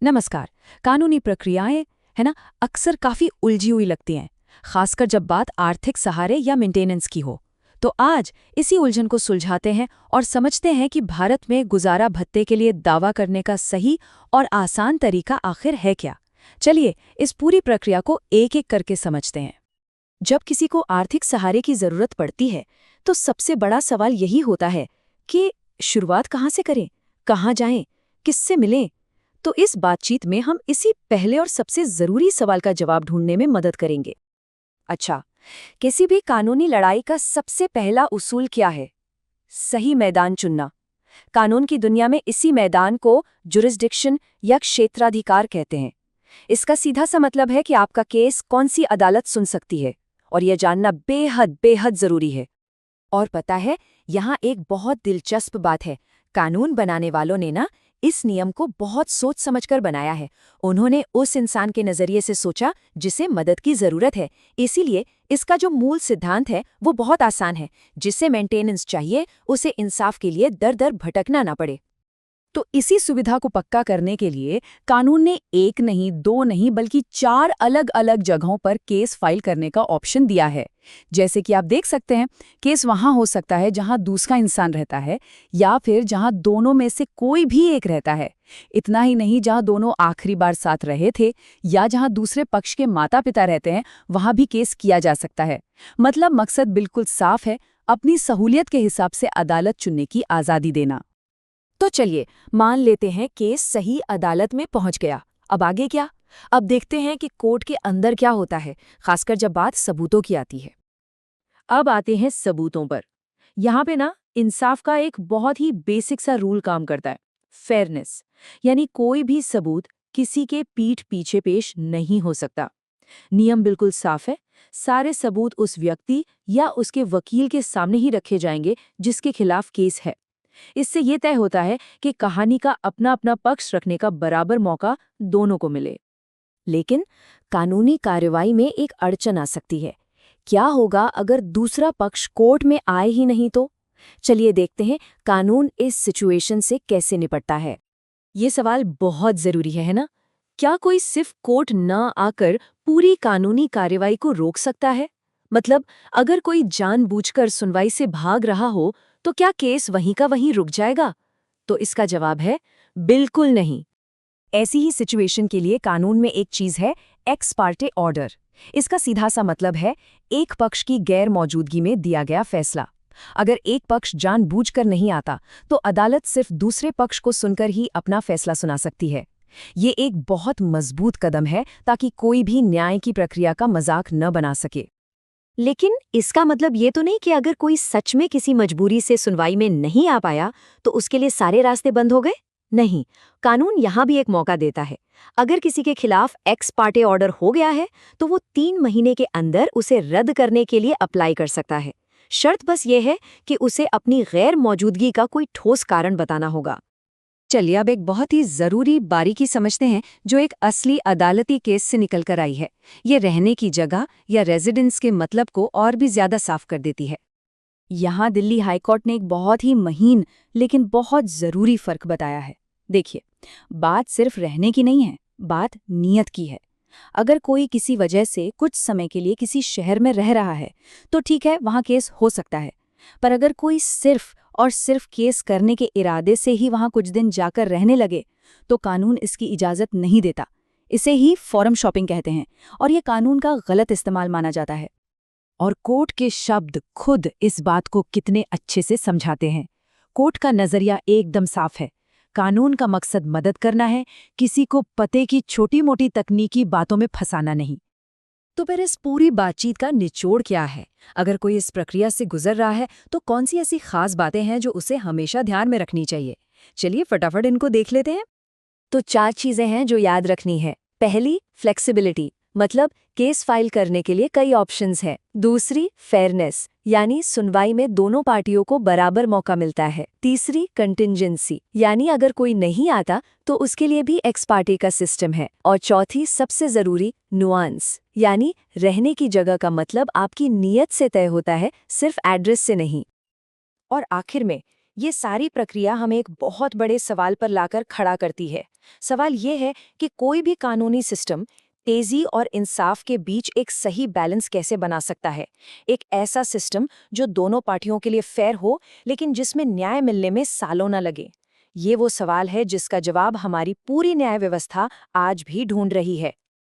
नमस्कार। कानूनी प्रक्रियाएं है ना, अक्सर काफी उलझी हुई लगती हैं, खासकर जब बात आर्थिक सहारे या मेंटेनेंस की हो। तो आज इसी उलझन को सुलझाते हैं और समझते हैं कि भारत में गुजारा भत्ते के लिए दावा करने का सही और आसान तरीका आखिर है क्या। चलिए इस पूरी प्रक्रिया को एक एक करके समझते हैं। जब किसी को आर्थिक सहारे की जरूरत पड़ती है तो सबसे बड़ा सवाल यही होता है कि शुरुआत कहाँ से करें, कहाँ जाएं, किससे मिलें। तो इस बातचीत में हम इसी पहले और सबसे जरूरी सवाल का जवाब ढूंढने में मदद करेंगे। अच्छा, किसी भी कानूनी लड़ाई का सबसे पहला उसूल क्या है? सही मैदान चुनना। कानून की दुनिया में इसी मैदान को जुरिस्डिक्शन या क्षेत्राधिकार कहते हैं। इसका सीधा सा मतलब है कि आपका केस कौन सी अदालत सुन सकती है, और यह जानना बेहद बेहद जरूरी है। और पता है, यहाँ एक बहुत दिलचस्प बात है। कानून बनाने वालों ने ना इस नियम को बहुत सोच समझकर बनाया है। उन्होंने उस इंसान के नजरिए से सोचा जिसे मदद की जरूरत है। इसीलिए इसका जो मूल सिद्धांत है वो बहुत आसान है। जिसे मेंटेनेंस चाहिए उसे इंसाफ के लिए दर दर भटकना ना पड़े। तो इसी सुविधा को पक्का करने के लिए कानून ने एक नहीं, दो नहीं, बल्कि 4 अलग अलग जगहों पर केस फाइल करने का ऑप्शन दिया है। जैसे कि आप देख सकते हैं, केस वहां हो सकता है जहां दूसरा इंसान रहता है, या फिर जहां दोनों में से कोई भी एक रहता है। इतना ही नहीं, जहां दोनों आखिरी बार साथ रहे थे या जहां दूसरे पक्ष के माता पिता रहते हैं, वहां भी केस किया जा सकता है। मतलब मकसद बिल्कुल साफ है, अपनी सहूलियत के हिसाब से अदालत चुनने की आज़ादी देना। तो चलिए मान लेते हैं केस सही अदालत में पहुंच गया। अब आगे क्या? अब देखते हैं कि कोर्ट के अंदर क्या होता है, खासकर जब बात सबूतों की आती है। अब आते हैं सबूतों पर। यहाँ पे ना इंसाफ का एक बहुत ही बेसिक सा रूल काम करता है, फेयरनेस। यानी कोई भी सबूत किसी के पीठ पीछे पेश नहीं हो सकता। नियम बिल्कुल साफ है, सारे सबूत उस व्यक्ति या उसके वकील के सामने ही रखे जाएंगे जिसके खिलाफ केस है। इससे ये तय होता है कि कहानी का अपना अपना पक्ष रखने का बराबर मौका दोनों को मिले। लेकिन कानूनी कार्रवाई में एक अड़चन आ सकती है। क्या होगा अगर दूसरा पक्ष कोर्ट में आए ही नहीं तो? चलिए देखते हैं कानून इस सिचुएशन से कैसे निपटता है। ये सवाल बहुत जरूरी है ना? क्या कोई सिर्फ कोर्ट न आकर पूरी कानूनी कार्रवाई को रोक सकता है? मतलब अगर कोई जानबूझकर सुनवाई से भाग रहा हो तो क्या केस वहीं का वहीं रुक जाएगा? तो इसका जवाब है बिल्कुल नहीं। ऐसी ही सिचुएशन के लिए कानून में एक चीज है, एक्स पार्टे ऑर्डर। इसका सीधा सा मतलब है एक पक्ष की गैर मौजूदगी में दिया गया फैसला। अगर एक पक्ष जानबूझकर नहीं आता तो अदालत सिर्फ दूसरे पक्ष को सुनकर ही अपना फैसला सुना सकती है। ये एक बहुत मजबूत कदम है ताकि कोई भी न्याय की प्रक्रिया का मजाक न बना सके। लेकिन इसका मतलब ये तो नहीं कि अगर कोई सच में किसी मजबूरी से सुनवाई में नहीं आ पाया तो उसके लिए सारे रास्ते बंद हो गए। नहीं, कानून यहाँ भी एक मौका देता है। अगर किसी के खिलाफ एक्स पार्टे ऑर्डर हो गया है तो वो 3 महीने के अंदर उसे रद्द करने के लिए अप्लाई कर सकता है। शर्त बस ये है कि उसे अपनी गैर मौजूदगी का कोई ठोस कारण बताना होगा। चलिए अब एक बहुत ही जरूरी बारीकी समझते हैं जो एक असली अदालती केस से निकल कर आई है। ये रहने की जगह या रेजिडेंस के मतलब को और भी ज्यादा साफ कर देती है। यहाँ दिल्ली हाईकोर्ट ने एक बहुत ही महीन लेकिन बहुत जरूरी फर्क बताया है। देखिए, बात सिर्फ रहने की नहीं है, बात नीयत की है। अगर कोई किसी वजह से कुछ समय के लिए किसी शहर में रह रहा है तो ठीक है, वहाँ केस हो सकता है। पर अगर कोई सिर्फ और सिर्फ केस करने के इरादे से ही वहां कुछ दिन जाकर रहने लगे तो कानून इसकी इजाजत नहीं देता। इसे ही फॉरम शॉपिंग कहते हैं और ये कानून का गलत इस्तेमाल माना जाता है। और कोर्ट के शब्द खुद इस बात को कितने अच्छे से समझाते हैं। कोर्ट का नजरिया एकदम साफ है। कानून का मकसद मदद करना है, किसी को पते की छोटी मोटी तकनीकी बातों में फंसाना नहीं। तो फिर इस पूरी बातचीत का निचोड़ क्या है? अगर कोई इस प्रक्रिया से गुजर रहा है तो कौन सी ऐसी खास बातें हैं जो उसे हमेशा ध्यान में रखनी चाहिए? चलिए फटाफट इनको देख लेते हैं। तो 4 चीजें हैं जो याद रखनी है। पहली, फ्लेक्सिबिलिटी, मतलब केस फाइल करने के लिए कई ऑप्शंस हैं। दूसरी, फेयरनेस, यानी सुनवाई में दोनों पार्टियों को बराबर मौका मिलता है। तीसरी, कंटिंजेंसी, यानी अगर कोई नहीं आता तो उसके लिए भी एक्स पार्टी का सिस्टम है। और चौथी, सबसे जरूरी, नुआंस, यानी रहने की जगह का मतलब आपकी नीयत से तय होता है, सिर्फ एड्रेस से नहीं। और आखिर में ये सारी प्रक्रिया हमें एक बहुत बड़े सवाल पर लाकर खड़ा करती है। सवाल ये है कि कोई भी कानूनी सिस्टम तेजी और इंसाफ के बीच एक सही बैलेंस कैसे बना सकता है। एक ऐसा सिस्टम जो दोनों पार्टियों के लिए फेयर हो, लेकिन जिसमें न्याय मिलने में सालों न लगे। ये वो सवाल है जिसका जवाब हमारी पूरी न्याय व्यवस्था आज भी ढूंढ रही है।